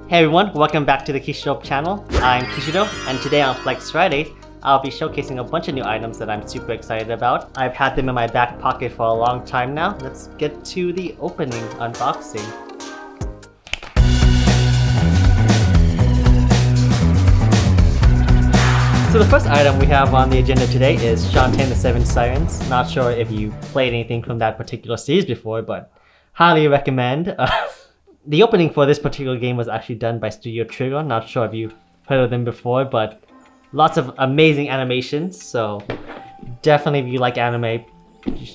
Hey everyone, welcome back to the Kishidope channel. I'm Kishidope, and today on Flex Friday, I'll be showcasing a bunch of new items that I'm super excited about. I've had them in my back pocket for a long time now. Let's get to the opening unboxing. So the first item we have on the agenda today is Shantae and the Seven Sirens. Not sure if you played anything from that particular series before, but highly recommend. The opening for this particular game was actually done by Studio Trigger. Not sure if you've heard of them before, but lots of amazing animations. So definitely if you like anime,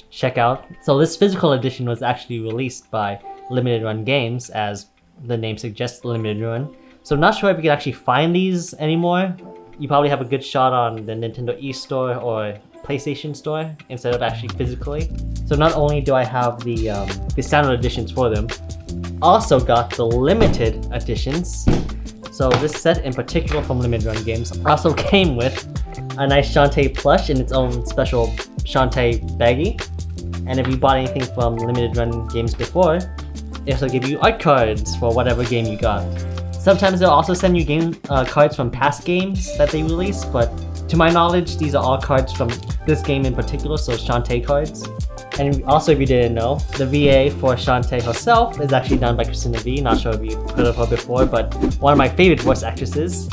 check out. So this physical edition was actually released by Limited Run Games, as the name suggests, Limited Run. So not sure if you can actually find these anymore. You probably have a good shot on the Nintendo eStore or PlayStation Store instead of actually physically. So not only do I have the standard editions for them, also got the limited editions. So this set in particular from Limited Run Games also came with a nice Shantae plush in its own special Shantae baggie. And if you bought anything from Limited Run Games before, it also give you art cards for whatever game you got. Sometimes they'll also send you game cards from past games that they release, but to my knowledge, these are all cards from this game in particular, so Shantae cards. And also, if you didn't know, the VA for Shantae herself is actually done by Christina V. Not sure if you've heard of her before, but one of my favorite voice actresses.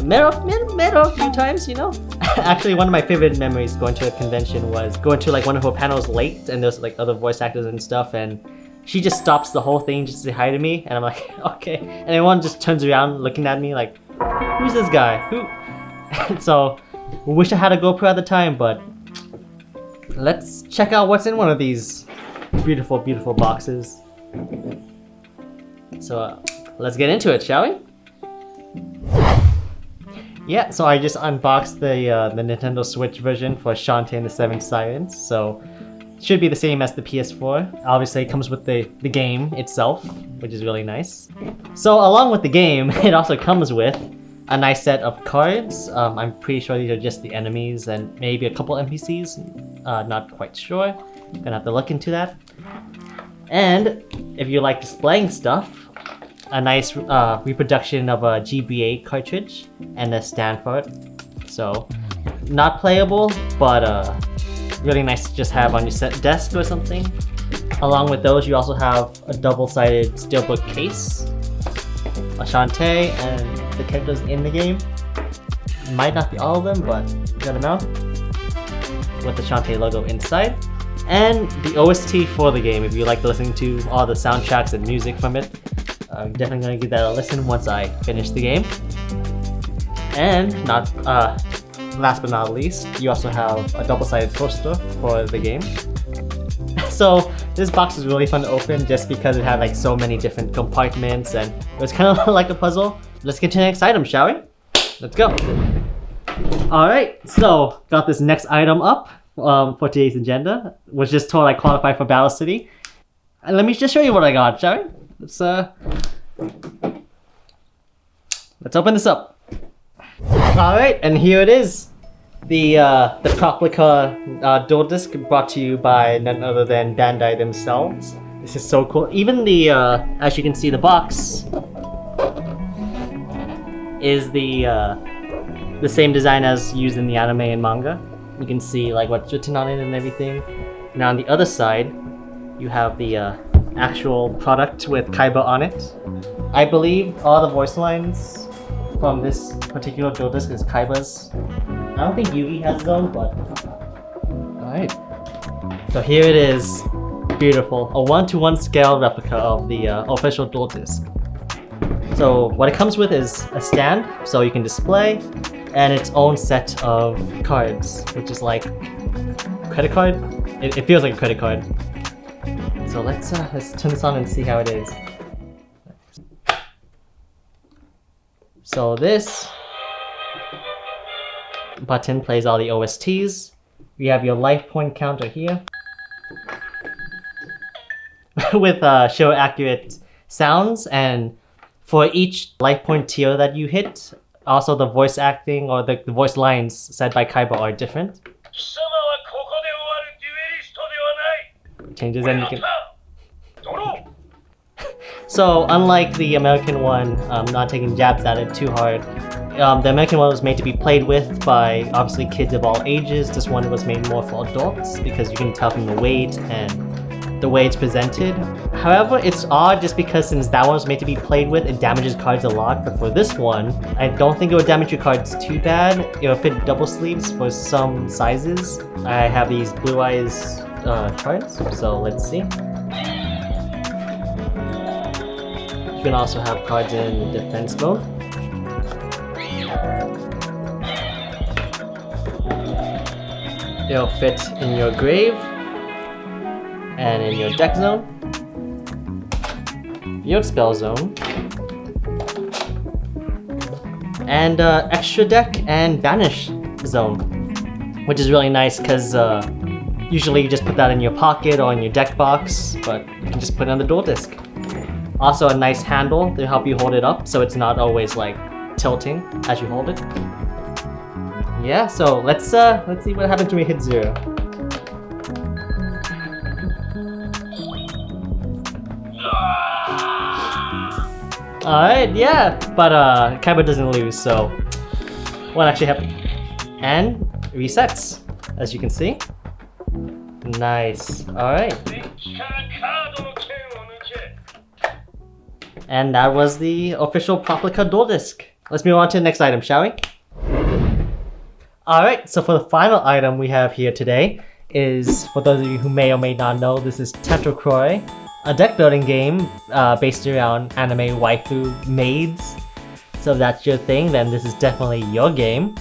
Met her a few times, you know? Actually, one of my favorite memories going to a convention was going to like one of her panels late, and there's like other voice actors and stuff, and she just stops the whole thing just to say hi to me, and I'm like, okay. And everyone just turns around looking at me like, who's this guy? Who? So, wish I had a GoPro at the time, but let's check out what's in one of these beautiful, beautiful boxes. So, let's get into it, shall we? Yeah, so I just unboxed the Nintendo Switch version for Shantae and the Seven Sirens. So, should be the same as the PS4. Obviously, it comes with the game itself, which is really nice. So along with the game, it also comes with a nice set of cards. I'm pretty sure these are just the enemies and maybe a couple NPCs. Not quite sure. Gonna have to look into that. And if you like displaying stuff, a nice reproduction of a GBA cartridge and a stand for it. So, not playable, but really nice to just have on your set desk or something. Along with those, you also have a double-sided steelbook case, a Shantae, and the characters in the game. Might not be all of them, but you never know. With the Shantae logo inside. And the OST for the game, if you like listening to all the soundtracks and music from it. I'm definitely going to give that a listen once I finish the game. And last but not least, you also have a double-sided poster for the game. So this box is really fun to open just because it had like so many different compartments and it was kind of like a puzzle. Let's get to the next item, shall we? Let's go. Alright, so got this next item up for today's agenda. Was just told I qualified for Battle City. And let me just show you what I got, shall we? Let's open this up. Alright, and here it is. The Proplica dual disc brought to you by none other than Bandai themselves. This is so cool. Even the, as you can see, the box is the same design as used in the anime and manga. You can see like what's written on it and everything. Now on the other side, you have the actual product with Kaiba on it. I believe all the voice lines from this particular dual disc is Kaiba's. I don't think Yugi has his own, but alright. So here it is. Beautiful. A 1:1 scale replica of the official dual disc. So what it comes with is a stand, so you can display, and its own set of cards, which is like credit card. It feels like a credit card. So let's turn this on and see how it is. So this button plays all the OSTs. We have your life point counter here with show accurate sounds, and for each life point tier that you hit, also the voice acting or the voice lines said by Kaiba are different. Changes, and you can So unlike the American one, not taking jabs at it too hard, the American one was made to be played with by obviously kids of all ages. This one was made more for adults because you can tell from the weight and the way it's presented. However, it's odd just because since that one was made to be played with, it damages cards a lot. But for this one, I don't think it would damage your cards too bad. It will fit double sleeves for some sizes. I have these Blue Eyes cards, so let's see. You can also have cards in defense mode. It'll fit in your grave and in your deck zone, your spell zone, and extra deck and banish zone, which is really nice because usually you just put that in your pocket or in your deck box, but you can just put it on the dual disc. Also a nice handle to help you hold it up so it's not always like tilting as you hold it. Yeah, so let's see what happens when we hit 0. Alright, yeah, but Kaiba doesn't lose, so what actually happened? And resets, as you can see. Nice. Alright. And that was the official Paprika Dual Disc. Let's move on to the next item, shall we? Alright, so for the final item we have here today is, for those of you who may or may not know, this is Tentacruel, a deck building game based around anime waifu maids. So if that's your thing, then this is definitely your game.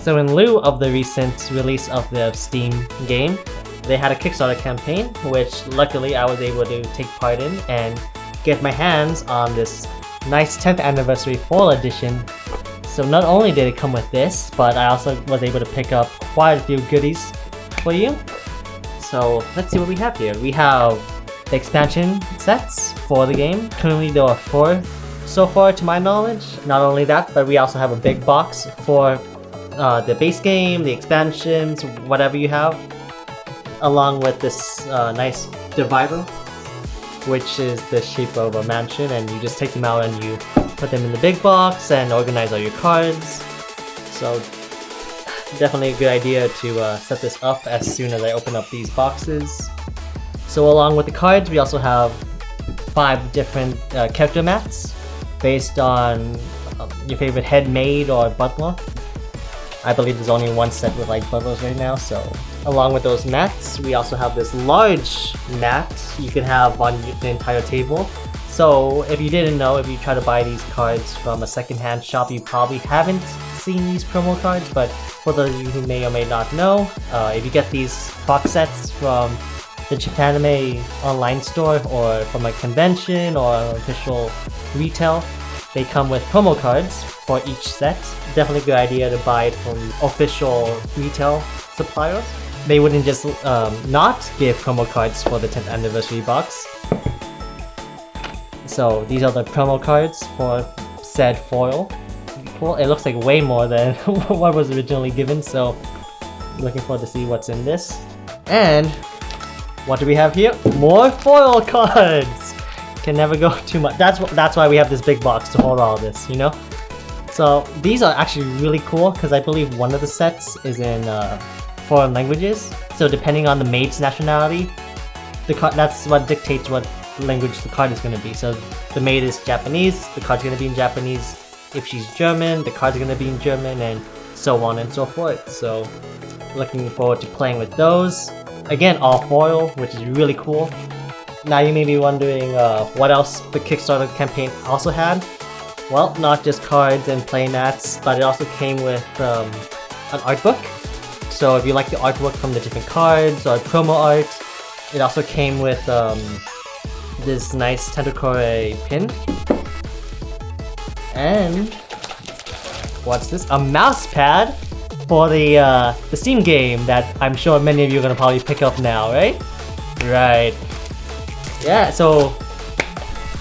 So in lieu of the recent release of the Steam game, they had a Kickstarter campaign, which luckily I was able to take part in and get my hands on this nice 10th anniversary foil edition. So not only did it come with this, but I also was able to pick up quite a few goodies for you. So let's see what we have here. We have the expansion sets for the game. Currently there are 4 so far to my knowledge. Not only that, but we also have a big box for the base game, the expansions, whatever you have, along with this nice divider, which is the shape of a mansion, and you just take them out and you put them in the big box and organize all your cards. So definitely a good idea to set this up as soon as I open up these boxes. So along with the cards, we also have 5 different character mats based on your favorite head maid or butler. I believe there's only one set with like butlers right now, so along with those mats, we also have this large mat you can have on the entire table. So if you didn't know, if you try to buy these cards from a secondhand shop, you probably haven't seen these promo cards, but for those of you who may or may not know, if you get these box sets from the Japanime online store or from a convention or an official retail, they come with promo cards for each set. Definitely a good idea to buy it from official retail suppliers. They wouldn't just not give promo cards for the 10th anniversary box. So these are the promo cards for said foil. Cool. It looks like way more than what was originally given, so looking forward to see what's in this. And what do we have here? More foil cards! Can never go too much. That's why we have this big box to hold all this, you know? So these are actually really cool because I believe one of the sets is in foreign languages. So depending on the maid's nationality, that's what dictates what language the card is going to be. So the maid is Japanese, the card's going to be in Japanese. If she's German, the card's going to be in German, and so on and so forth. So looking forward to playing with those. Again, all foil, which is really cool. Now you may be wondering what else the Kickstarter campaign also had. Well, not just cards and playmats, but it also came with an art book. So if you like the artwork from the different cards or promo art, it also came with this nice Tentacruel pin. And what's this? A mouse pad for the Steam game that I'm sure many of you are gonna probably pick up now, right? Right. Yeah, so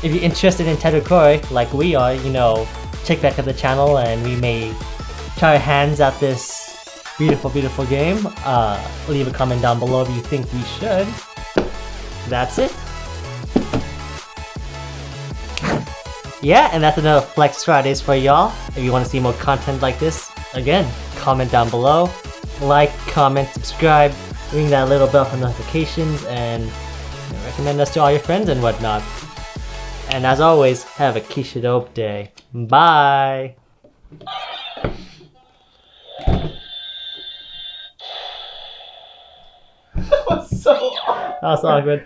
if you're interested in Tentacruel, like we are, you know, check back at the channel and we may try our hands at this beautiful, beautiful game. Leave a comment down below if you think we should. That's it. Yeah, and that's another Flex Fridays for y'all. If you want to see more content like this, again, comment down below. Like, comment, subscribe, ring that little bell for notifications, and recommend us to all your friends and whatnot. And as always, have a Kishidope day. Bye! That was so awkward. That was awkward.